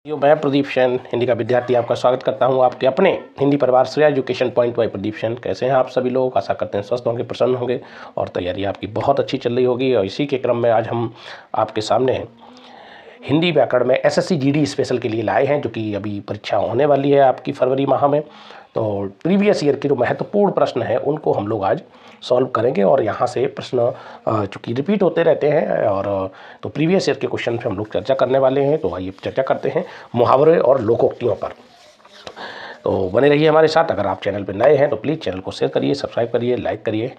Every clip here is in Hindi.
मैं प्रदीप जैन हिंदी का विद्यार्थी आपका स्वागत करता हूं आपके अपने हिंदी परिवार Shreya education point by Pradeep Jain. कैसे हैं आप सभी लोग? आशा करते हैं स्वस्थ होंगे, प्रसन्न होंगे और तैयारी आपकी बहुत अच्छी चल रही होगी। और इसी के क्रम में आज हम आपके सामने हिंदी व्याकरण में एसएससी जीडी स्पेशल के लिए लाए हैं, जो कि अभी परीक्षा होने वाली है आपकी फरवरी माह में। तो प्रीवियस ईयर के जो महत्वपूर्ण प्रश्न हैं उनको हम लोग आज सॉल्व करेंगे और यहाँ से प्रश्न चूँकि रिपीट होते रहते हैं और तो प्रीवियस ईयर के क्वेश्चन पे हम लोग चर्चा करने वाले हैं। तो आइए चर्चा करते हैं मुहावरे और लोकोक्तियों पर। तो बने रहिए हमारे साथ। अगर आप चैनल पर नए हैं तो प्लीज़ चैनल को शेयर करिए, सब्सक्राइब करिए, लाइक करिए।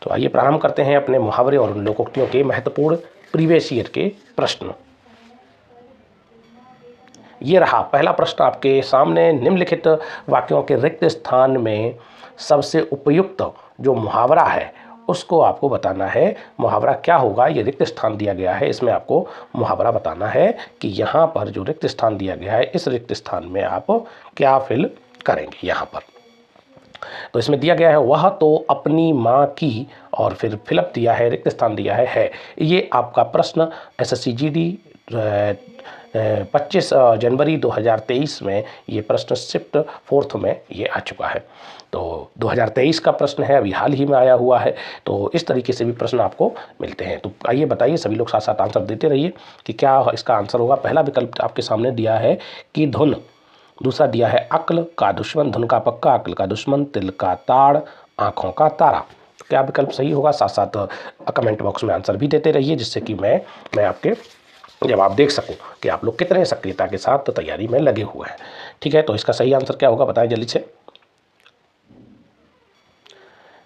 तो आइए प्रारंभ करते हैं अपने मुहावरे और लोकोक्तियों के महत्वपूर्ण प्रीवियस ईयर के प्रश्न। ये रहा पहला प्रश्न आपके सामने। निम्नलिखित वाक्यों के रिक्त स्थान में सबसे उपयुक्त जो मुहावरा है उसको आपको बताना है। मुहावरा क्या होगा? ये रिक्त स्थान दिया गया है, इसमें आपको मुहावरा बताना है कि यहाँ पर जो रिक्त स्थान दिया गया है इस रिक्त स्थान में आप क्या फिल करेंगे। यहाँ पर तो इसमें दिया गया है वह तो अपनी माँ की, और फिर फिलअप दिया है, रिक्त स्थान दिया है। ये आपका प्रश्न एसएससी जीडी 25 जनवरी 2023 में ये प्रश्न शिफ्ट 4th में ये आ चुका है। तो 2023 का प्रश्न है, अभी हाल ही में आया हुआ है। तो इस तरीके से भी प्रश्न आपको मिलते हैं। तो आइए बताइए, सभी लोग साथ साथ आंसर देते रहिए कि क्या इसका आंसर होगा। पहला विकल्प आपके सामने दिया है कि धुन, दूसरा दिया है अक्ल का दुश्मन, धुन का पक्का, अक्ल का दुश्मन, तिल का ताड़, आँखों का तारा। क्या विकल्प सही होगा? साथ साथ कमेंट बॉक्स में आंसर भी देते रहिए, जिससे कि मैं आपके जवाब देख सकूं कि आप लोग कितने सक्रियता के साथ तैयारी में लगे हुए हैं। ठीक है, तो इसका सही आंसर क्या होगा बताएं जल्दी से।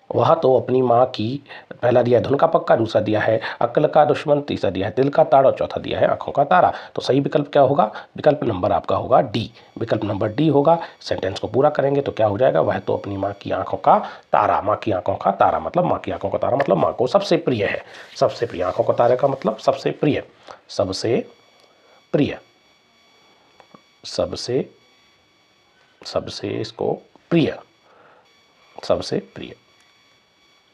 वह तो अपनी माँ की, पहला दिया है धुन का पक्का, दूसरा दिया है अक्ल का दुश्मन, तीसरा दिया है तिल का ताड़ और चौथा दिया है आंखों का तारा। तो सही विकल्प क्या होगा? विकल्प नंबर आपका होगा डी। विकल्प नंबर डी होगा। सेंटेंस को पूरा करेंगे तो क्या हो जाएगा? वह तो अपनी माँ की आंखों का तारा। माँ की आंखों का तारा मतलब माँ की आंखों का तारा मतलब माँ को सबसे प्रिय है। सबसे प्रिय, आंखों का तारे का मतलब सबसे प्रिय, सबसे प्रिय, सबसे इसको प्रिय, सबसे प्रिय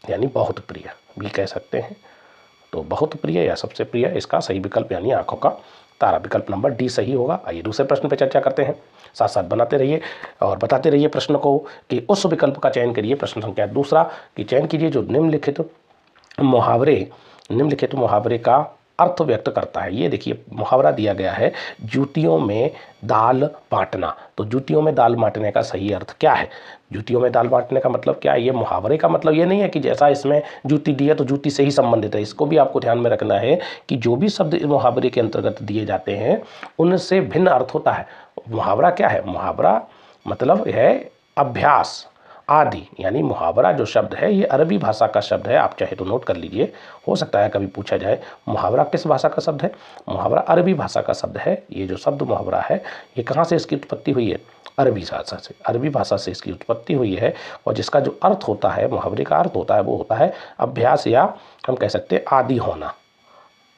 यानी बहुत प्रिय भी कह सकते हैं। तो बहुत प्रिय या सबसे प्रिय इसका सही विकल्प यानी आंखों का तारा, विकल्प नंबर डी सही होगा। आइए दूसरे प्रश्न पे चर्चा करते हैं। साथ साथ बनाते रहिए और बताते रहिए प्रश्न को कि उस विकल्प का चयन करिए। प्रश्न संख्या दूसरा कि चयन कीजिए जो निम्नलिखित मुहावरे का अर्थ व्यक्त करता है। ये देखिए मुहावरा दिया गया है जूतियों में दाल बांटना। तो जूतियों में दाल बांटने का सही अर्थ क्या है? जूतियों में दाल बांटने का मतलब क्या है? ये मुहावरे का मतलब ये नहीं है कि जैसा इसमें जूती दी है तो जूती से ही संबंधित है। इसको भी आपको ध्यान में रखना है कि जो भी शब्द इस मुहावरे के अंतर्गत दिए जाते हैं उनसे भिन्न अर्थ होता है। मुहावरा क्या है? मुहावरा मतलब है अभ्यास आदि, यानी मुहावरा जो शब्द है ये अरबी भाषा का शब्द है। आप चाहे तो नोट कर लीजिए, हो सकता है कभी पूछा जाए मुहावरा किस भाषा का शब्द है। मुहावरा अरबी भाषा का शब्द है। ये जो शब्द मुहावरा है ये कहाँ से इसकी उत्पत्ति हुई है? अरबी भाषा से। अरबी भाषा से इसकी उत्पत्ति हुई है और जिसका जो अर्थ होता है, मुहावरे का अर्थ होता है वो होता है अभ्यास, या हम कह सकते हैं आदि होना,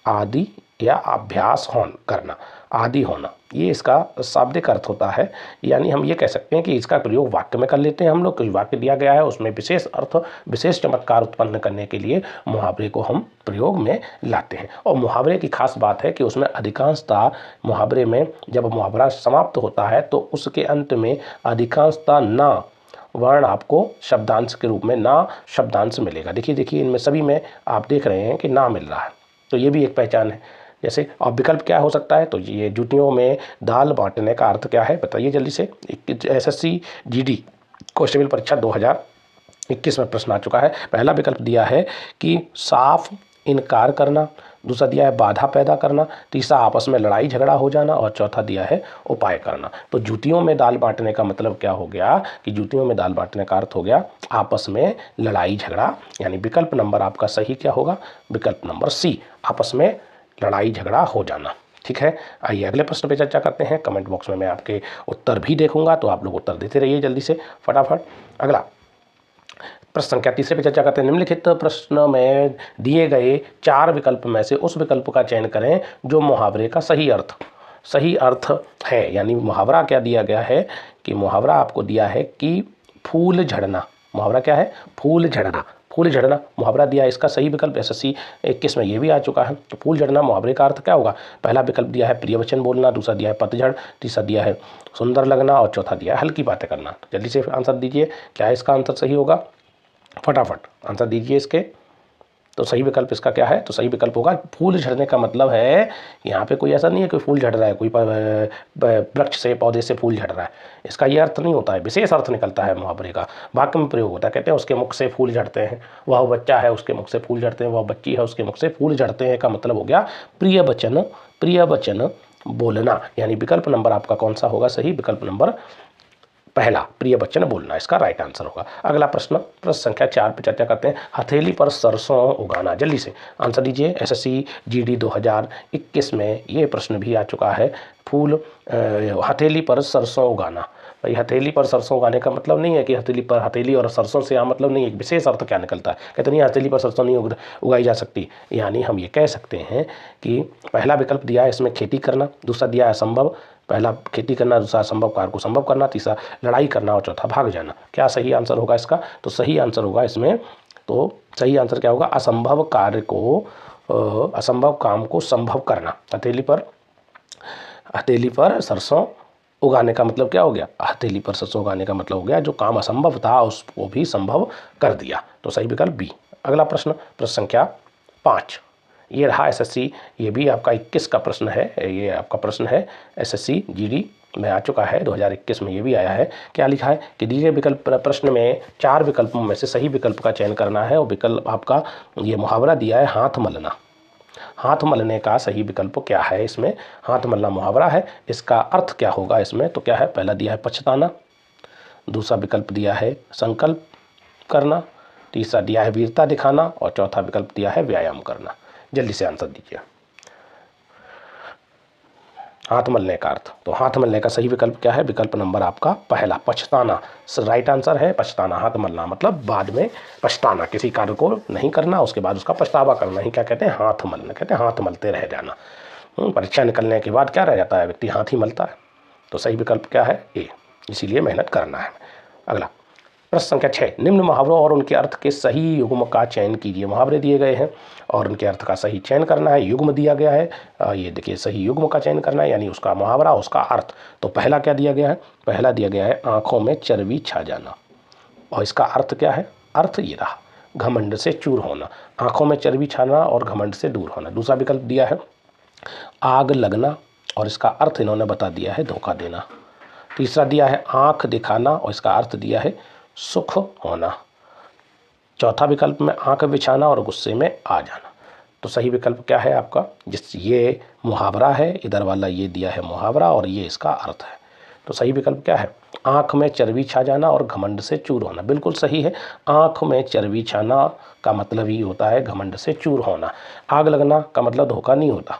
आदि या अभ्यास करना, आदि होना, ये इसका शाब्दिक अर्थ होता है। यानी हम ये कह सकते हैं कि इसका प्रयोग वाक्य में कर लेते हैं हम लोग। कोई वाक्य दिया गया है उसमें विशेष अर्थ, विशेष चमत्कार उत्पन्न करने के लिए मुहावरे को हम प्रयोग में लाते हैं। और मुहावरे की खास बात है कि उसमें अधिकांशतः मुहावरे में जब मुहावरा समाप्त होता है तो उसके अंत में अधिकांशतः ना वर्ण आपको शब्दांश के रूप में ना शब्दांश मिलेगा। देखिए इनमें सभी में आप देख रहे हैं कि ना मिल रहा है। तो ये भी एक पहचान है। जैसे और विकल्प क्या हो सकता है? तो ये जूतियों में दाल बांटने का अर्थ क्या है बताइए जल्दी से। एसएससी जीडी कांस्टेबल परीक्षा 2021 में प्रश्न आ चुका है। पहला विकल्प दिया है कि साफ इनकार करना, दूसरा दिया है बाधा पैदा करना, तीसरा आपस में लड़ाई झगड़ा हो जाना और चौथा दिया है उपाय करना। तो जूतियों में दाल बांटने का मतलब क्या हो गया कि जूतियों में दाल बांटने का अर्थ हो गया आपस में लड़ाई झगड़ा, यानी विकल्प नंबर आपका सही क्या होगा? विकल्प नंबर सी, आपस में लड़ाई झगड़ा हो जाना। ठीक है, आइए अगले प्रश्न पे चर्चा करते हैं। कमेंट बॉक्स में मैं आपके उत्तर भी देखूंगा, तो आप लोग उत्तर देते रहिए जल्दी से फटाफट। अगला प्रश्न संख्या तीसरे पे चर्चा करते हैं। निम्नलिखित प्रश्न में दिए गए 4 विकल्प में से उस विकल्प का चयन करें जो मुहावरे का सही अर्थ है। यानी मुहावरा क्या दिया गया है कि मुहावरा आपको दिया है कि फूल झड़ना। मुहावरा क्या है? फूल झड़ना। फूल झड़ना मुहावरा दिया है, इसका सही विकल्प SSC 21 में ये भी आ चुका है। तो फूल झड़ना मुहावरे का अर्थ क्या होगा? पहला विकल्प दिया है प्रिय वचन बोलना, दूसरा दिया है पतझड़, तीसरा दिया है सुंदर लगना और चौथा दिया है हल्की बातें करना। तो जल्दी से आंसर दीजिए, क्या इसका आंसर सही होगा? फटाफट आंसर दीजिए इसके। तो सही विकल्प इसका क्या है? तो सही विकल्प होगा फूल झड़ने का मतलब है यहाँ पे कोई ऐसा नहीं है कि फूल झड़ रहा है, कोई वृक्ष से पौधे से फूल झड़ रहा है, इसका ये अर्थ नहीं होता है, विशेष अर्थ निकलता है मुहावरे का, वाक्य में प्रयोग होता है। कहते हैं उसके मुख से फूल झड़ते हैं, वह बच्चा है उसके मुख से फूल झड़ते हैं, वह बच्ची है उसके मुख से फूल झड़ते हैं, का मतलब हो गया प्रिय वचन बोलना। यानी विकल्प नंबर आपका कौन सा होगा सही? विकल्प नंबर पहला प्रिय वचन बोलना इसका राइट आंसर होगा। अगला प्रश्न संख्या 4 पर चर्चा करते हैं, हथेली पर सरसों उगाना। जल्दी से आंसर दीजिए। SSC GD 2021 में ये प्रश्न भी आ चुका है, हथेली पर सरसों उगाना। भाई हथेली पर सरसों उगाने का मतलब नहीं है कि हथेली और सरसों से यहाँ मतलब नहीं है, विशेष अर्थ क्या निकलता है? कहते नहीं हथेली पर सरसों नहीं उगाई जा सकती। यानी हम ये कह सकते हैं कि पहला विकल्प दिया है इसमें खेती करना, दूसरा दिया है असंभव, पहला खेती करना, दूसरा असंभव कार्य को संभव करना, तीसरा लड़ाई करना और चौथा भाग जाना। क्या सही आंसर होगा इसका? तो सही आंसर होगा इसमें, तो सही आंसर क्या होगा? असंभव काम को संभव करना। हथेली पर सरसों उगाने का मतलब क्या हो गया? हथेली पर सरसों उगाने का मतलब हो गया जो काम असंभव था उसको भी संभव कर दिया। तो सही विकल्प बी। अगला प्रश्न संख्या 5 ये रहा SSC, ये भी आपका 21 का प्रश्न है, ये आपका प्रश्न है SSC GD में आ चुका है, 2021 में ये भी आया है। क्या लिखा है कि दिए विकल्प प्रश्न में 4 विकल्पों में से सही विकल्प का चयन करना है और विकल्प आपका ये मुहावरा दिया है हाथ मलना। हाथ मलने का सही विकल्प क्या है? इसमें हाथ मलना मुहावरा है, इसका अर्थ क्या होगा इसमें? तो क्या है? पहला दिया है पछताना, दूसरा विकल्प दिया है संकल्प करना, तीसरा दिया है वीरता दिखाना और चौथा विकल्प दिया है व्यायाम करना। जल्दी से आंसर दीजिए। हाथ मलने का अर्थ, तो हाथ मलने का सही विकल्प क्या है? विकल्प नंबर आपका पहला पछताना राइट आंसर है। पछताना, हाथ मलना मतलब बाद में पछताना, किसी कार्य को नहीं करना उसके बाद उसका पछतावा करना ही क्या कहते हैं? हाथ मलना कहते हैं, हाथ मलते रह जाना। परीक्षा निकलने के बाद क्या रह जाता है? व्यक्ति हाथ ही मलता है। तो सही विकल्प क्या है? ए, इसीलिए मेहनत करना है। अगला प्रश्न संख्या 6 निम्न मुहावरों और उनके अर्थ के सही युग्म का चयन कीजिए। मुहावरे दिए गए हैं और उनके अर्थ का सही चयन करना है, युग्म दिया गया है, ये देखिए सही युग्म का चयन करना है, यानी उसका मुहावरा उसका अर्थ। तो पहला क्या दिया गया है? पहला दिया गया है आंखों में चर्बी छा जाना, और इसका अर्थ क्या है? अर्थ ये रहा घमंड से चूर होना। आंखों में चर्बी छाना और घमंड से दूर होना। दूसरा विकल्प दिया है आग लगना और इसका अर्थ इन्होंने बता दिया है धोखा देना। तीसरा दिया है आंख दिखाना और इसका अर्थ दिया है सुख होना। चौथा विकल्प में आंख बिछाना और गुस्से में आ जाना। तो सही विकल्प क्या है आपका? ये मुहावरा है, इधर वाला ये दिया है मुहावरा और ये इसका अर्थ है। तो सही विकल्प क्या है? आंख में चर्बी छा जाना और घमंड से चूर होना। बिल्कुल सही है। आंख में चर्बी छाना का मतलब ही होता है घमंड से चूर होना। आग लगना का मतलब धोखा नहीं होता।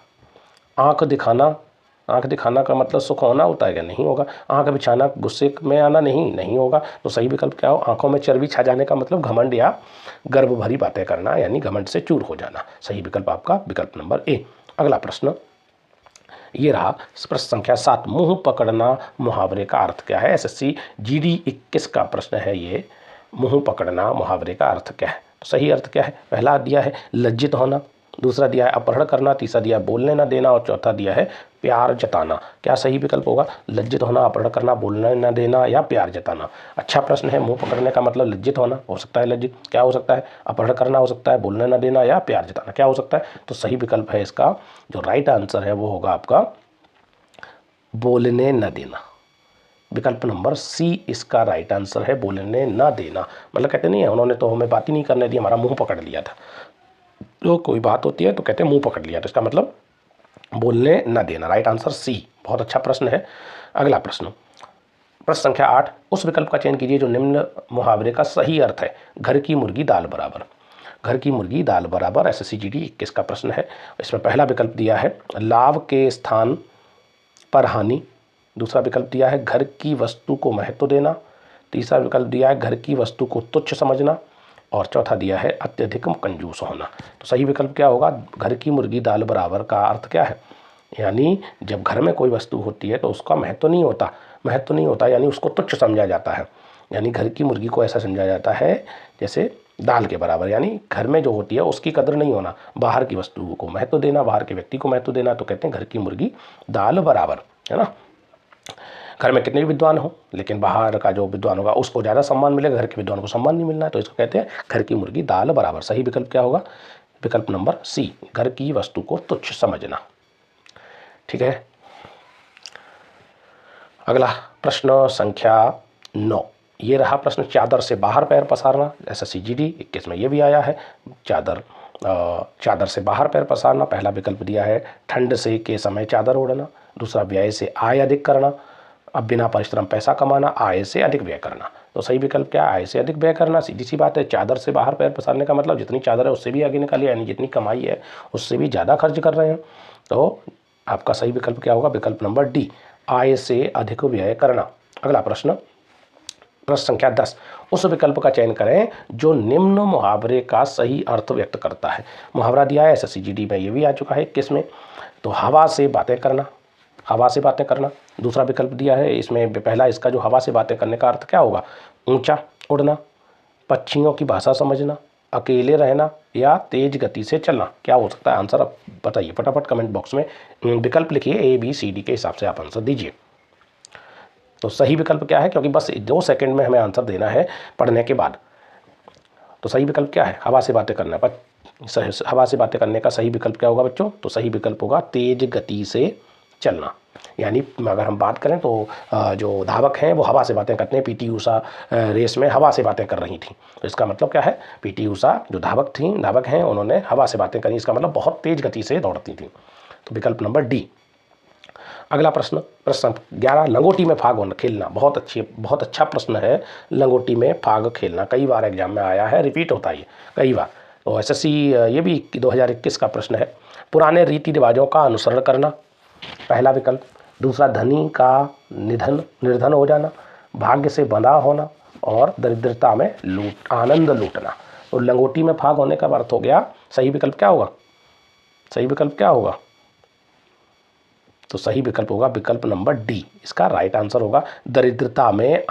आंख दिखाना का मतलब सुख होना होता है क्या? नहीं होगा। आंख बिछाना गुस्से में आना नहीं होगा। तो सही विकल्प क्या हो? आंखों में चर्बी छा जाने का मतलब घमंड या गर्व भरी बातें करना, यानी घमंड से चूर हो जाना। सही विकल्प आपका विकल्प नंबर ए। अगला प्रश्न ये रहा प्रश्न संख्या 7 मुंह पकड़ना मुहावरे का अर्थ क्या है? SSC GD 21 का प्रश्न है ये। मुंह पकड़ना मुहावरे का अर्थ क्या है? तो सही अर्थ क्या है? पहला दिया है लज्जित होना, दूसरा दिया है अपहरण करना, तीसरा दिया है बोलने न देना और चौथा दिया है प्यार जताना। क्या सही विकल्प होगा? लज्जित होना, अपहरण करना, बोलने न देना या प्यार जताना। अच्छा प्रश्न है। मुंह पकड़ने का मतलब लज्जित होना हो सकता है, लज्जित क्या हो सकता है? अपहरण करना हो सकता है, बोलने न देना या प्यार जताना क्या हो सकता है? तो सही विकल्प है इसका जो राइट आंसर है वो होगा आपका बोलने न देना। विकल्प नंबर सी इसका राइट आंसर है, बोलने न देना। मतलब कहते नहीं है उन्होंने तो हमें बात ही नहीं करने दी, हमारा मुंह पकड़ लिया था। तो कोई बात होती है तो कहते हैं मुंह पकड़ लिया, तो इसका मतलब बोलने न देना। Right answer C. बहुत अच्छा प्रश्न है। अगला प्रश्न संख्या 8 उस विकल्प का चयन कीजिए जो निम्न मुहावरे का सही अर्थ है। घर की मुर्गी दाल बराबर। घर की मुर्गी दाल बराबर SSC GD 21 का प्रश्न है। इसमें पहला विकल्प दिया है लाभ के स्थान पर हानि, दूसरा विकल्प दिया है घर की वस्तु को महत्व देना, तीसरा विकल्प दिया है घर की वस्तु को तुच्छ समझना और चौथा दिया है अत्यधिक कंजूस होना। तो सही विकल्प क्या होगा? घर की मुर्गी दाल बराबर का अर्थ क्या है? यानी जब घर में कोई वस्तु होती है तो उसका महत्व नहीं होता यानी उसको तुच्छ समझा जाता है। यानी घर की मुर्गी को ऐसा समझा जाता है जैसे दाल के बराबर, यानी घर में जो होती है उसकी कदर नहीं होना, बाहर की वस्तु को महत्व देना, बाहर के व्यक्ति को महत्व देना, तो कहते हैं घर की मुर्गी दाल बराबर, है ना। घर में कितने भी विद्वान हो लेकिन बाहर का जो विद्वान होगा उसको ज़्यादा सम्मान मिलेगा, घर के विद्वान को सम्मान नहीं मिलना है, तो इसको कहते हैं घर की मुर्गी दाल बराबर। सही विकल्प क्या होगा? विकल्प नंबर सी, घर की वस्तु को तुच्छ समझना। ठीक है, अगला प्रश्न संख्या 9, ये रहा प्रश्न, चादर से बाहर पैर पसारना। SSC GD 21 में ये भी आया है, चादर से बाहर पैर पसारना। पहला विकल्प दिया है ठंड से के समय चादर ओढ़ना, दूसरा व्यय से आय अधिक करना, अब बिना परिश्रम पैसा कमाना, आय से अधिक व्यय करना। तो सही विकल्प क्या है? आय से अधिक व्यय करना। सीधी सी बात है, चादर से बाहर पैर पसारने का मतलब जितनी चादर है उससे भी आगे निकालिए, यानी जितनी कमाई है उससे भी ज़्यादा खर्च कर रहे हैं। तो आपका सही विकल्प क्या होगा? विकल्प नंबर डी, आय से अधिक व्यय करना। अगला प्रश्न संख्या 10, उस विकल्प का चयन करें जो निम्न मुहावरे का सही अर्थ व्यक्त करता है। मुहावरा दिया है SSC GD में, ये भी आ चुका है 21 में। तो हवा से बातें करना, हवा से बातें करना। दूसरा विकल्प दिया है इसमें, पहला इसका जो हवा से बातें करने का अर्थ क्या होगा? ऊंचा उड़ना, पक्षियों की भाषा समझना, अकेले रहना, या तेज गति से चलना। क्या हो सकता है आंसर? आप बताइए फटाफट कमेंट बॉक्स में, विकल्प लिखिए ABCD के हिसाब से आप आंसर दीजिए। तो सही विकल्प क्या है? क्योंकि बस 2 सेकंड में हमें आंसर देना है पढ़ने के बाद। तो सही विकल्प क्या है? हवा से बातें करना। पर हवा से बातें करने का सही विकल्प क्या होगा बच्चों? तो सही विकल्प होगा तेज गति से चलना। यानी अगर हम बात करें तो जो धावक हैं वो हवा से बातें करते हैं। PT ऊषा रेस में हवा से बातें कर रही थी, तो इसका मतलब क्या है? PT ऊषा जो धावक हैं उन्होंने हवा से बातें करी, इसका मतलब बहुत तेज गति से दौड़ती थी। तो विकल्प नंबर डी। अगला प्रश्न 11, लंगोटी में फाग खेलना। बहुत अच्छा प्रश्न है। लंगोटी में फाग खेलना कई बार एग्जाम में आया है, रिपीट होता है कई बार। तो SSC ये भी 2021 का प्रश्न है। पुराने रीति रिवाजों का अनुसरण करना, पहला विकल्प। दूसरा, धनी का निर्धन हो जाना, भाग्य से बंधा होना, और दरिद्रता में आनंद लूटना। तो लंगोटी में फाग होने का अर्थ हो गया, सही विकल्प क्या होगा? सही विकल्प क्या होगा? तो सही विकल्प होगा विकल्प नंबर डी, इसका राइट आंसर होगा दरिद्रता में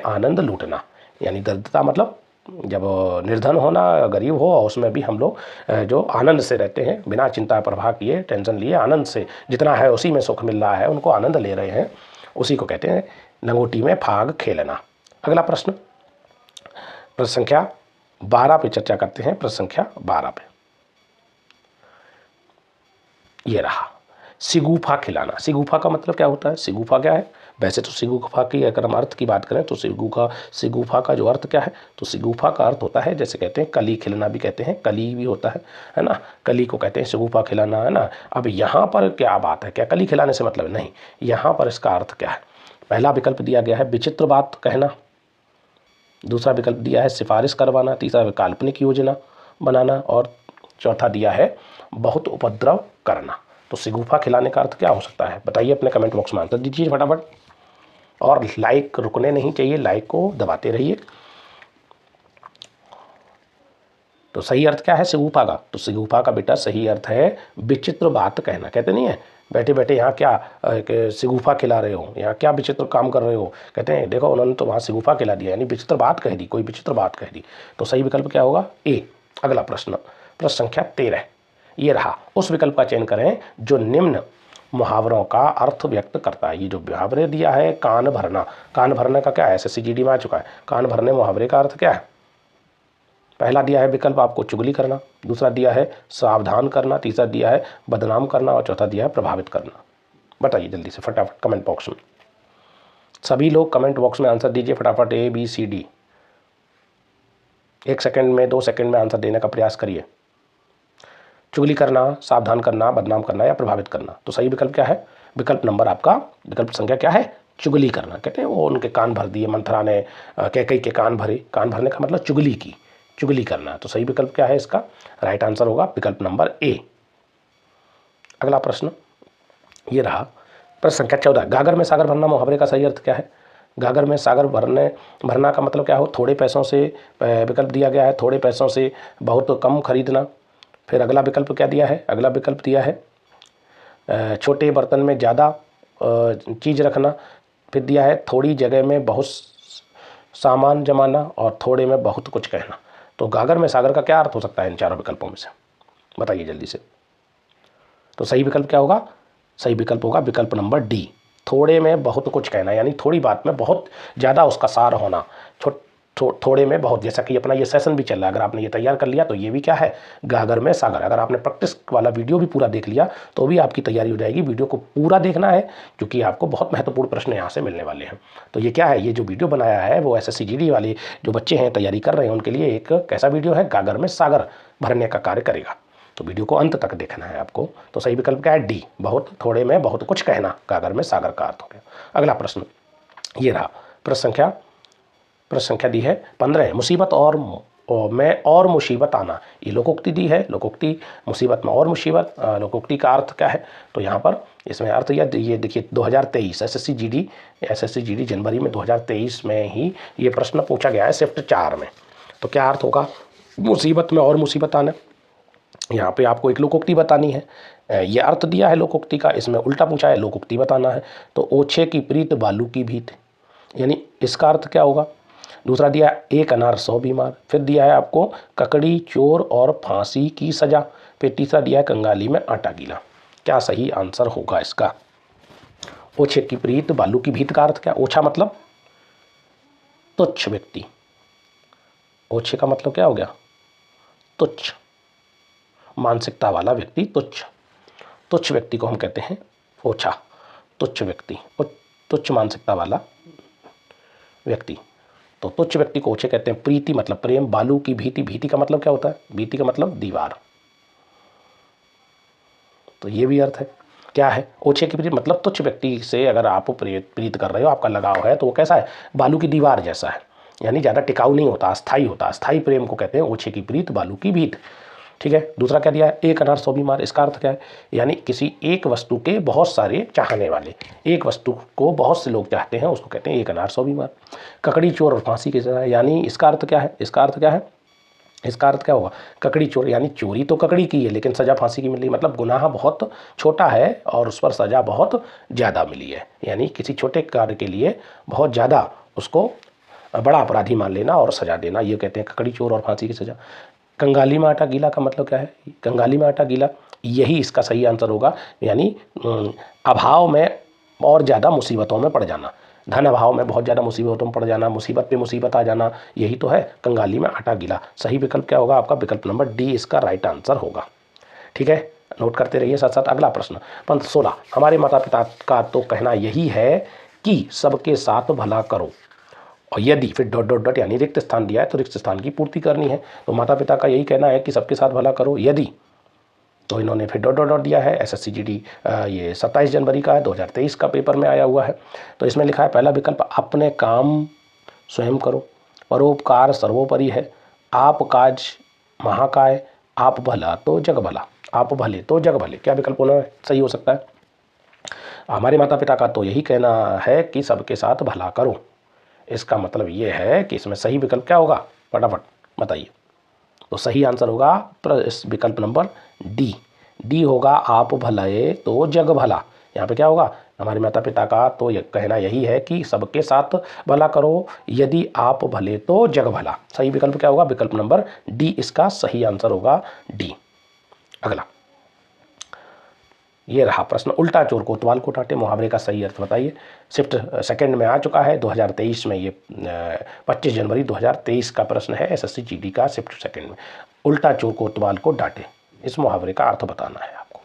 आनंद लूटना। यानी दरिद्रता मतलब जब निर्धन होना, गरीब हो, उसमें भी हम लोग जो आनंद से रहते हैं, बिना चिंता प्रवाह किए, टेंशन लिए, आनंद से जितना है उसी में सुख मिल रहा है, उनको आनंद ले रहे हैं, उसी को कहते हैं लंगोटी में फाग खेलना। अगला प्रश्न संख्या 12 पे चर्चा करते हैं। प्रश्न संख्या 12 पे ये रहा, सिगुफा खिलाना। सिगुफा का मतलब क्या होता है? सिगुफा क्या है? वैसे तो सिगुफा की अगर हम अर्थ की बात करें तो सिगुफा का जो अर्थ क्या है? तो सिगुफा का अर्थ होता है, जैसे कहते हैं कली खिलाना भी कहते हैं, कली भी होता है ना, कली को कहते हैं सिगुफा खिलाना, है ना। अब यहाँ पर क्या बात है? क्या कली खिलाने से मतलब? नहीं, यहाँ पर इसका अर्थ क्या है? पहला विकल्प दिया गया है विचित्र बात कहना, दूसरा विकल्प दिया है सिफारिश करवाना, तीसरा काल्पनिक योजना बनाना, और चौथा दिया है बहुत उपद्रव करना। तो सिगुफा खिलाने का अर्थ क्या हो सकता है? बताइए अपने कमेंट बॉक्स में आंसर दीजिए फटाफट, और लाइक रुकने नहीं चाहिए, लाइक को दबाते रहिए। तो सही अर्थ क्या है सिगुफा का? तो सिगुफा का बेटा सही अर्थ है विचित्र बात कहना। कहते नहीं है बैठे बैठे यहाँ क्या सिगुफा खिला रहे हो, यहाँ क्या विचित्र काम कर रहे हो, कहते हैं देखो उन्होंने तो वहाँ सिगुफा खिला दिया, यानी विचित्र बात कह दी, कोई विचित्र बात कह दी। तो सही विकल्प क्या होगा? ए। अगला प्रश्न संख्या 13 ये रहा, उस विकल्प का चयन करें जो निम्न मुहावरों का अर्थ व्यक्त करता है। ये जो मुहावरे दिया है, कान भरना, कान भरने का क्या है? SSC GD में आ चुका है। कान भरने मुहावरे का अर्थ क्या है? पहला दिया है विकल्प आपको चुगली करना, दूसरा दिया है सावधान करना, तीसरा दिया है बदनाम करना, और चौथा दिया है प्रभावित करना। बताइए जल्दी से फटाफट कमेंट बॉक्स में, सभी लोग कमेंट बॉक्स में आंसर दीजिए फटाफट, ABCD। 1 सेकंड में, 2 सेकंड में आंसर देने का प्रयास करिए। चुगली करना, सावधान करना, बदनाम करना, या प्रभावित करना। तो सही विकल्प क्या है? विकल्प नंबर आपका विकल्प संख्या क्या है? चुगली करना। कहते हैं वो उनके कान भर दिए, मंथरा ने कैकई के कान भरे। कान भरने का मतलब चुगली की, चुगली करना। तो सही विकल्प क्या है इसका? राइट आंसर होगा विकल्प नंबर ए। अगला प्रश्न ये रहा, प्रश्न संख्या 14, गागर में सागर भरना मुहावरे का सही अर्थ क्या है? गागर में सागर भरना का मतलब क्या हो? थोड़े पैसों से, विकल्प दिया गया है थोड़े पैसों से बहुत कम खरीदना। फिर अगला विकल्प क्या दिया है? अगला विकल्प दिया है छोटे बर्तन में ज़्यादा चीज़ रखना। फिर दिया है थोड़ी जगह में बहुत सामान जमाना और थोड़े में बहुत कुछ कहना। तो गागर में सागर का क्या अर्थ हो सकता है इन चारों विकल्पों में से, बताइए जल्दी से। तो सही विकल्प क्या होगा? सही विकल्प होगा विकल्प नंबर डी, थोड़े में बहुत कुछ कहना, यानी थोड़ी बात में बहुत ज़्यादा उसका सार होना। थोड़े में बहुत, जैसा कि अपना ये सेशन भी चल रहा है, अगर आपने ये तैयार कर लिया तो ये भी क्या है, गागर में सागर। अगर आपने प्रैक्टिस वाला वीडियो भी पूरा देख लिया तो भी आपकी तैयारी हो जाएगी। वीडियो को पूरा देखना है क्योंकि आपको बहुत महत्वपूर्ण प्रश्न यहाँ से मिलने वाले हैं। तो ये क्या है, ये जो वीडियो बनाया है वो SSC GD वाले जो बच्चे हैं तैयारी कर रहे हैं उनके लिए एक कैसा वीडियो है, गागर में सागर भरने का कार्य करेगा। तो वीडियो को अंत तक देखना है आपको। तो सही विकल्प क्या है? डी, बहुत थोड़े में बहुत कुछ कहना, गागर में सागर का अर्थ हो गया। अगला प्रश्न ये रहा, प्रश्न संख्या दी है 15, मुसीबत में और मुसीबत आना। ये लोकोक्ति दी है, लोकोक्ति मुसीबत में और मुसीबत, लोकोक्ति का अर्थ क्या है? तो यहाँ पर इसमें अर्थ ये देखिए 2023 SSC GD जनवरी में 2023 में ही ये प्रश्न पूछा गया है शिफ्ट 4 में। तो क्या अर्थ होगा मुसीबत में और मुसीबत आना? यहाँ पे आपको एक लोकोक्ति बतानी है, ये अर्थ दिया है लोकोक्ति का, इसमें उल्टा पूछा है लोकोक्ति बताना है। तो ओछे की प्रीत बालू की भीत, यानी इसका अर्थ क्या होगा? दूसरा दिया है एक अनार 100 बीमार, फिर दिया है आपको ककड़ी चोर और फांसी की सजा, फिर तीसरा दिया है कंगाली में आटा गीला। क्या सही आंसर होगा इसका? ओछे की प्रीत बालू की भीत का अर्थ क्या? ओछा मतलब तुच्छ व्यक्ति, ओछे का मतलब क्या हो गया? तुच्छ, मानसिकता वाला व्यक्ति, तुच्छ व्यक्ति को हम कहते हैं ओछा, तुच्छ व्यक्ति, तुच्छ मानसिकता वाला व्यक्ति। तो तुच्छ व्यक्ति को ओछे कहते हैं। प्रीति मतलब प्रेम, बालू की भीति, भीति का मतलब क्या होता है? भीति का मतलब दीवार। तो ये भी अर्थ है। क्या है? ओछे की प्रीति मतलब तुच्छ व्यक्ति से अगर आप प्रीत कर रहे हो, आपका लगाव है, तो वो कैसा है? बालू की दीवार जैसा है, यानी ज़्यादा टिकाऊ नहीं होता, अस्थाई होता। अस्थाई प्रेम को कहते हैं ओछे की प्रीत बालू की भीत। ठीक है। दूसरा क्या दिया है? एक अनार 100 बीमार, इसका अर्थ क्या है? यानी किसी एक वस्तु के बहुत सारे चाहने वाले, एक वस्तु को बहुत से लोग चाहते हैं, उसको कहते हैं एक अनार 100 बीमार। ककड़ी चोर और फांसी की सजा, यानी इसका अर्थ क्या है? इसका अर्थ क्या है? इसका अर्थ क्या होगा? ककड़ी चोर यानी चोरी तो ककड़ी की है लेकिन सजा फांसी की मिल रही, मतलब गुनाह बहुत छोटा है और उस पर सजा बहुत ज़्यादा मिली है। यानी किसी छोटे कार्य के लिए बहुत ज़्यादा उसको बड़ा अपराधी मान लेना और सजा देना, ये कहते हैं ककड़ी चोर और फांसी की सजा। कंगाली में आटा गीला का मतलब क्या है? कंगाली में आटा गीला, यही इसका सही आंसर होगा, यानी अभाव में और ज़्यादा मुसीबतों में पड़ जाना, धन अभाव में बहुत ज़्यादा मुसीबतों में पड़ जाना, मुसीबत पे मुसीबत आ जाना, यही तो है कंगाली में आटा गीला। सही विकल्प क्या होगा आपका? विकल्प नंबर डी इसका राइट आंसर होगा। ठीक है, नोट करते रहिए साथ साथ। अगला प्रश्न 16, हमारे माता पिता का तो कहना यही है कि सबके साथ भला करो, और यदि फिर डॉट डॉट डॉट यानी रिक्त स्थान दिया है तो रिक्त स्थान की पूर्ति करनी है। तो माता पिता का यही कहना है कि सबके साथ भला करो, यदि, तो इन्होंने फिर डॉट डॉट डॉट दिया है। SSC GD ये 27 जनवरी का है, 2023 का पेपर में आया हुआ है। तो इसमें लिखा है पहला विकल्प अपने काम स्वयं करो, परोपकार सर्वोपरि है, आप काज महाकाय, आप भला तो जग भला, आप भले तो जग भले। क्या विकल्प होना सही हो सकता है? हमारे माता पिता का तो यही कहना है कि सबके साथ भला करो, इसका मतलब ये है कि इसमें सही विकल्प क्या होगा? फटाफट बताइए। तो सही आंसर होगा इस विकल्प नंबर डी होगा, आप भले तो जग भला। यहाँ पे क्या होगा? हमारे माता पिता का तो ये कहना यही है कि सबके साथ भला करो, यदि आप भले तो जग भला। सही विकल्प क्या होगा? विकल्प नंबर डी इसका सही आंसर होगा, डी। अगला ये रहा प्रश्न, उल्टा चोर कोतवाल को डांटे, मुहावरे का सही अर्थ बताइए। शिफ्ट सेकंड में आ चुका है 2023 में, ये 25 जनवरी 2023 का प्रश्न है SSC GD का शिफ्ट सेकंड में। उल्टा चोर कोतवाल को डांटे, इस मुहावरे का अर्थ बताना है आपको।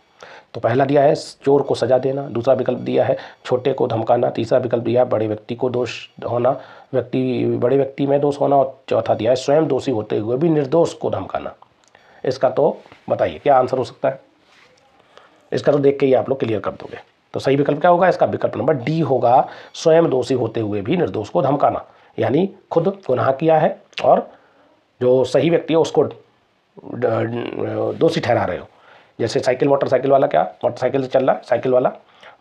तो पहला दिया है चोर को सजा देना, दूसरा विकल्प दिया है छोटे को धमकाना, तीसरा विकल्प दिया है बड़े व्यक्ति को दोष होना, बड़े व्यक्ति में दोष होना, और चौथा दिया है स्वयं दोषी होते हुए भी निर्दोष को धमकाना। इसका तो बताइए क्या आंसर हो सकता है? इसका तो देख के ही आप लोग क्लियर कर दोगे। तो सही विकल्प क्या होगा इसका? विकल्प नंबर डी होगा, स्वयं दोषी होते हुए भी निर्दोष को धमकाना, यानी खुद गुनाह किया है और जो सही व्यक्ति है उसको दोषी ठहरा रहे हो। जैसे साइकिल मोटरसाइकिल वाला, क्या मोटरसाइकिल से चल रहा है, साइकिल वाला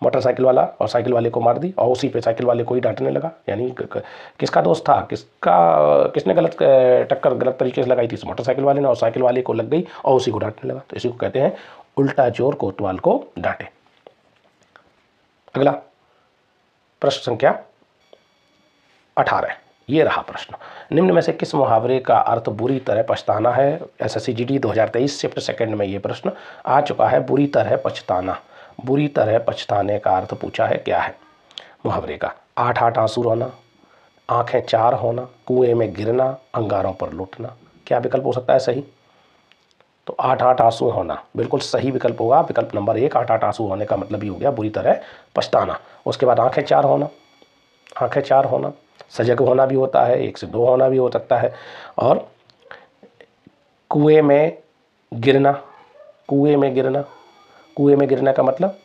मोटरसाइकिल वाला और साइकिल वाले को मार दी और उसी पे साइकिल वाले को ही डांटने लगा, यानी किसका दोष था? किसने गलत टक्कर गलत तरीके से लगाई थी? मोटरसाइकिल वाले ने, और साइकिल वाले को लग गई और उसी को डांटने लगा। तो इसी को कहते हैं उल्टा चोर कोतवाल को डांटे। अगला प्रश्न संख्या 18, ये रहा प्रश्न। निम्न में से किस मुहावरे का अर्थ बुरी तरह पछताना है? एसएससी जीडी 2023 शिफ्ट सेकंड में ये प्रश्न आ चुका है। बुरी तरह पछताना, बुरी तरह पछताने का अर्थ पूछा है, क्या है मुहावरे का? आठ आठ आंसू रोना, आंखें चार होना, कुएं में गिरना, अंगारों पर लुटना। क्या विकल्प हो सकता है सही? तो आठ आठ आंसू होना बिल्कुल सही विकल्प होगा। विकल्प नंबर 1, आठ आठ आंसू होने का मतलब ही हो गया बुरी तरह पछताना। उसके बाद आंखें चार होना, आंखें चार होना सजग होना भी होता है, 1 से 2 होना भी हो सकता है। और कुएं में गिरना, कुएं में गिरना, कुएं में गिरने का मतलब,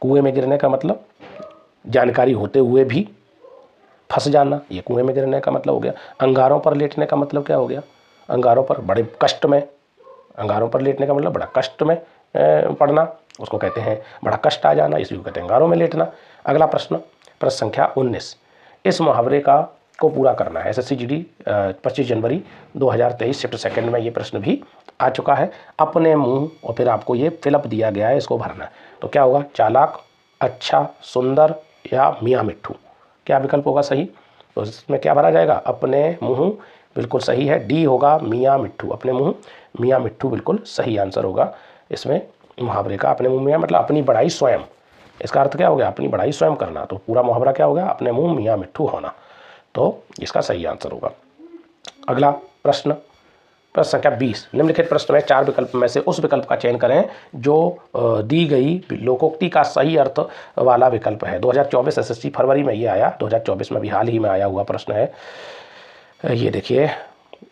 कुएं में गिरने का मतलब जानकारी होते हुए भी फंस जाना, ये कुएं में गिरने का मतलब हो गया। अंगारों पर लेटने का मतलब क्या हो गया? अंगारों पर बड़े कष्ट में, अंगारों पर लेटने का मतलब बड़ा कष्ट में पड़ना, उसको कहते हैं बड़ा कष्ट आ जाना, इसलिए कहते हैं अंगारों में लेटना। अगला प्रश्न, प्रश्न संख्या 19, इस मुहावरे का को पूरा करना है। एसएससी जीडी 25 जनवरी 2023 शिफ्ट सेकंड में ये प्रश्न भी आ चुका है। अपने मुंह, और फिर आपको ये फिलअप दिया गया है, इसको भरना है। तो क्या होगा? चालाक, अच्छा, सुंदर या मियाँ मिट्ठू? क्या विकल्प होगा सही? तो इसमें क्या भरा जाएगा? अपने मुंह, बिल्कुल सही है। डी होगा मियाँ मिट्ठू, अपने मुंह मियाँ मिट्ठू बिल्कुल सही आंसर होगा इसमें मुहावरे का। अपने मुंह मियाँ मतलब अपनी बड़ाई स्वयं, इसका अर्थ क्या हो गया? अपनी बड़ाई स्वयं करना। तो पूरा मुहावरा क्या होगा? अपने मुंह मियाँ मिट्ठू होना। तो इसका सही आंसर होगा। अगला प्रश्न, प्रश्न संख्या 20, निम्नलिखित प्रश्न में 4 विकल्प में से उस विकल्प का चयन करें जो दी गई लोकोक्ति का सही अर्थ वाला विकल्प है। 2024 एसएससी फरवरी में ये आया, 2024 में भी हाल ही में आया हुआ प्रश्न है। ये देखिए,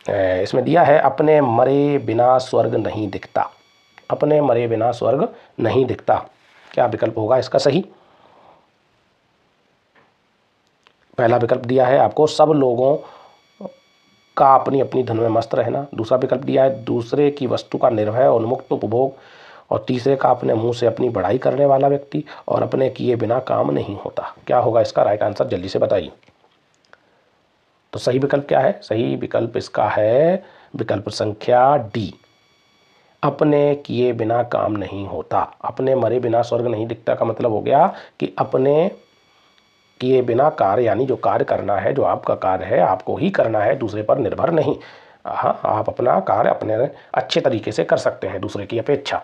इसमें दिया है अपने मरे बिना स्वर्ग नहीं दिखता, अपने मरे बिना स्वर्ग नहीं दिखता। क्या विकल्प होगा इसका सही? पहला विकल्प दिया है आपको सब लोगों का अपनी अपनी धन में मस्त रहना। दूसरा विकल्प दिया है दूसरे की वस्तु का निर्भय और उन्मुक्त उपभोग। और तीसरे का अपने मुंह से अपनी बड़ाई करने वाला व्यक्ति। और अपने किए बिना काम नहीं होता। क्या होगा इसका राइट आंसर? जल्दी से बताइए। तो सही विकल्प क्या है? सही विकल्प इसका है विकल्प संख्या डी, अपने किए बिना काम नहीं होता। अपने मरे बिना स्वर्ग नहीं दिखता का मतलब हो गया कि अपने किए बिना कार्य, यानी जो कार्य करना है, जो आपका कार्य है आपको ही करना है, दूसरे पर निर्भर नहीं। हाँ, आप अपना कार्य अपने अच्छे तरीके से कर सकते हैं दूसरे की अपेक्षा।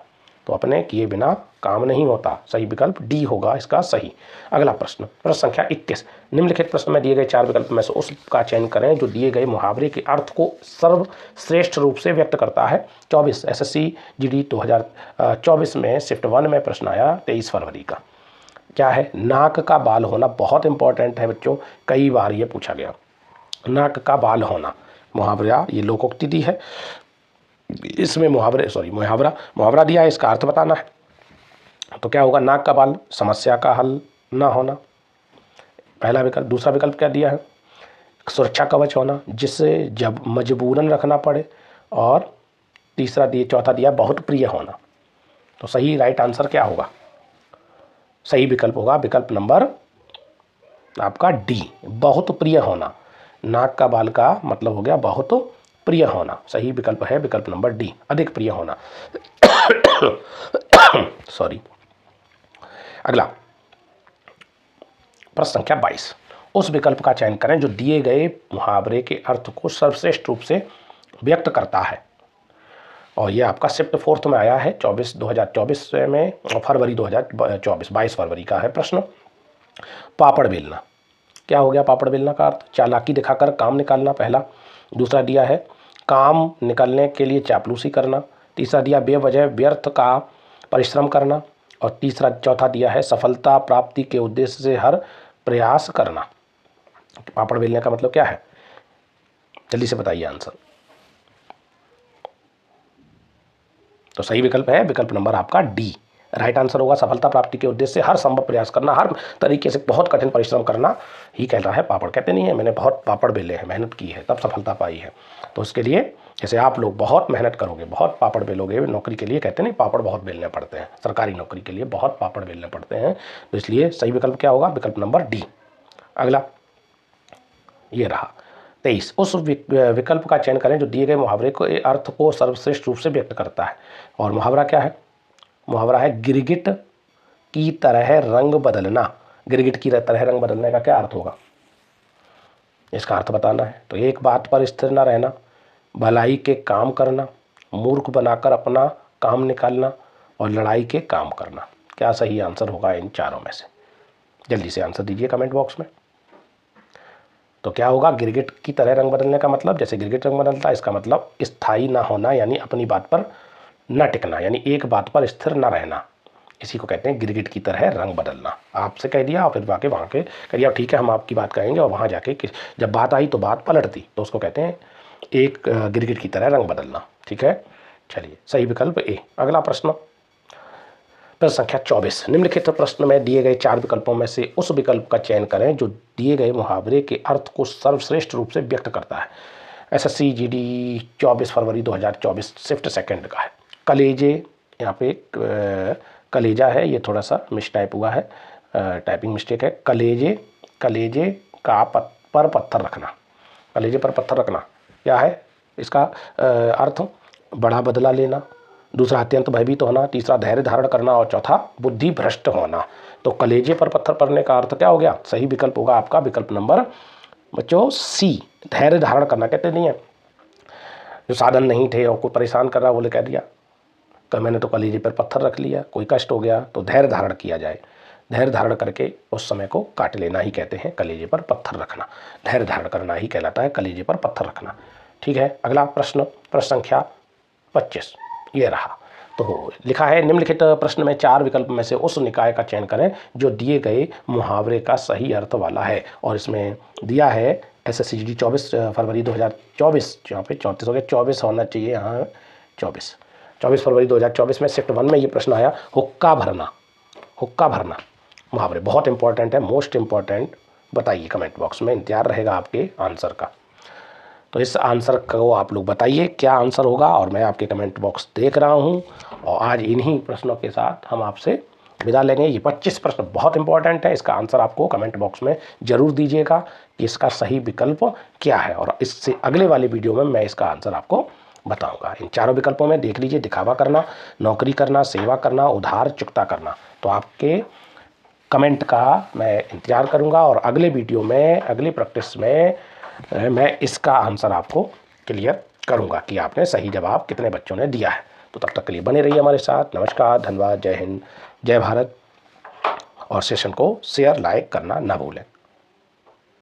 तो अपने किए बिना काम नहीं होता, सही विकल्प डी होगा इसका सही। अगला प्रश्न, प्रश्न संख्या 21, निम्नलिखित प्रश्न में दिए गए 4 विकल्प में से उसका चयन करें जो दिए गए मुहावरे के अर्थ को सर्वश्रेष्ठ रूप से व्यक्त करता है। 24 एसएससी जीडी 2024 में शिफ्ट 1 में प्रश्न आया 23 फरवरी का। क्या है? नाक का बाल होना बहुत इंपॉर्टेंट है बच्चों, कई बार ये पूछा गया। नाक का बाल होना मुहावरा, ये लोकोक्ति दी है, इसमें मुहावरा दिया है, इसका अर्थ बताना है। तो क्या होगा? नाक का बाल समस्या का हल ना होना, पहला विकल्प। दूसरा विकल्प क्या दिया है? सुरक्षा कवच होना, जिससे जब मजबूरन रखना पड़े। और चौथा दिया बहुत प्रिय होना। तो सही राइट आंसर क्या होगा? सही विकल्प होगा विकल्प नंबर आपका डी, बहुत प्रिय होना। नाक का बाल का मतलब हो गया बहुत प्रिय होना। सही विकल्प है विकल्प नंबर डी, अधिक प्रिय होना। सॉरी। अगला प्रश्न संख्या 22, उस विकल्प का चयन करें जो दिए गए मुहावरे के अर्थ को सर्वश्रेष्ठ रूप से व्यक्त करता है। और ये आपका शिफ्ट 4 में आया है 2024 में, फरवरी 2024, 22 फरवरी का है प्रश्न। पापड़ बेलना, क्या हो गया पापड़ बेलना का अर्थ? चालाकी दिखाकर काम निकालना पहला। दूसरा दिया है काम निकालने के लिए चापलूसी करना। तीसरा दिया बेवजह व्यर्थ का परिश्रम करना। और चौथा दिया है सफलता प्राप्ति के उद्देश्य से हर प्रयास करना। पापड़ बेलने का मतलब क्या है? जल्दी से बताइए आंसर। तो सही विकल्प है विकल्प नंबर आपका डी, राइट आंसर होगा सफलता प्राप्ति के उद्देश्य से हर संभव प्रयास करना, हर तरीके से बहुत कठिन परिश्रम करना ही कहता है पापड़। कहते नहीं है मैंने बहुत पापड़ बेले हैं, मेहनत की है तब सफलता पाई है। तो इसके लिए जैसे आप लोग बहुत मेहनत करोगे, बहुत पापड़ बेलोगे नौकरी के लिए, कहते नहीं पापड़ बहुत बेलने पड़ते हैं, सरकारी नौकरी के लिए बहुत पापड़ बेलने पड़ते हैं। तो इसलिए सही विकल्प क्या होगा? विकल्प नंबर डी। अगला ये रहा 23, उस विकल्प का चयन करें जो दिए गए मुहावरे को अर्थ को सर्वश्रेष्ठ रूप से व्यक्त करता है। और मुहावरा क्या है? मुहावरा है गिरगिट की तरह रंग बदलना। गिरगिट की तरह रंग बदलने का क्या अर्थ होगा? इसका अर्थ बताना है। तो एक बात पर स्थिर न रहना, भलाई के काम करना, मूर्ख बनाकर अपना काम निकालना और लड़ाई के काम करना। क्या सही आंसर होगा इन चारों में से? जल्दी से आंसर दीजिए कमेंट बॉक्स में। तो क्या होगा? गिरगिट की तरह रंग बदलने का मतलब, जैसे गिरगिट रंग बदलता है, इसका मतलब स्थायी ना होना, यानी अपनी बात पर न टिकना, यानी एक बात पर स्थिर न रहना। इसी को कहते हैं गिरगिट की तरह रंग बदलना। आपसे कह दिया और फिर जाके वहाँ के कह दिया ठीक है हम आपकी बात करेंगे, और वहाँ जाके जब बात आई तो बात पलट दी, तो उसको कहते हैं एक गिरगिट की तरह रंग बदलना। ठीक है, चलिए सही विकल्प ए। अगला प्रश्न, प्रश्न संख्या 24। निम्नलिखित प्रश्न में दिए गए 4 विकल्पों में से उस विकल्प का चयन करें जो दिए गए मुहावरे के अर्थ को सर्वश्रेष्ठ रूप से व्यक्त करता है। एसएससी जीडी 24 फरवरी 2024 शिफ्ट सेकंड का है। कलेजे, यहाँ पे कलेजा है, ये थोड़ा सा मिस टाइप हुआ है, टाइपिंग मिस्टेक है। कलेजे का पर पत्थर रखना। कलेजे पर पत्थर रखना क्या है इसका अर्थ? बड़ा बदला लेना, दूसरा अत्यंत भयभीत होना, तीसरा धैर्य धारण करना और चौथा बुद्धि भ्रष्ट होना। तो कलेजे पर पत्थर पड़ने का अर्थ क्या हो गया? सही विकल्प होगा आपका विकल्प नंबर बच्चों सी, धैर्य धारण करना। कहते नहीं है जो साधन नहीं थे और कोई परेशान कर रहा बोले कह दिया तो मैंने तो कलेजे पर पत्थर रख लिया, कोई कष्ट हो गया तो धैर्य धारण किया जाए, धैर्य धारण करके उस समय को काट लेना ही कहते हैं कलेजे पर पत्थर रखना। धैर्य धारण करना ही कहलाता है कलेजे पर पत्थर रखना। ठीक है, अगला प्रश्न, प्रश्न संख्या 25 ये रहा। तो लिखा है निम्नलिखित प्रश्न में 4 विकल्प में से उस निकाय का चयन करें जो दिए गए मुहावरे का सही अर्थ वाला है। और इसमें दिया है एसएससी जीडी 24 फरवरी 2024, यहाँ पे 34 हो गया, 24 होना चाहिए, यहाँ 24 फरवरी 2024 में शिफ्ट 1 में ये प्रश्न आया, हुक्का भरना। हुक्का भरना मुहावरे बहुत इंपॉर्टेंट है, मोस्ट इंपॉर्टेंट। बताइए कमेंट बॉक्स में, इंतजार रहेगा आपके आंसर का। तो इस आंसर को आप लोग बताइए क्या आंसर होगा, और मैं आपके कमेंट बॉक्स देख रहा हूँ। और आज इन्हीं प्रश्नों के साथ हम आपसे विदा लेंगे। ये 25 प्रश्न बहुत इंपॉर्टेंट है, इसका आंसर आपको कमेंट बॉक्स में ज़रूर दीजिएगा कि इसका सही विकल्प क्या है, और इससे अगले वाले वीडियो में मैं इसका आंसर आपको बताऊंगा। इन चारों विकल्पों में देख लीजिए, दिखावा करना, नौकरी करना, सेवा करना, उधार चुकता करना। तो आपके कमेंट का मैं इंतज़ार करूंगा, और अगले वीडियो में, अगली प्रैक्टिस में मैं इसका आंसर आपको क्लियर करूंगा कि आपने सही जवाब कितने बच्चों ने दिया है। तो तब तक के लिए बने रहिए हमारे साथ। नमस्कार, धन्यवाद, जय हिंद, जय भारत। और सेशन को शेयर लाइक करना ना भूलें।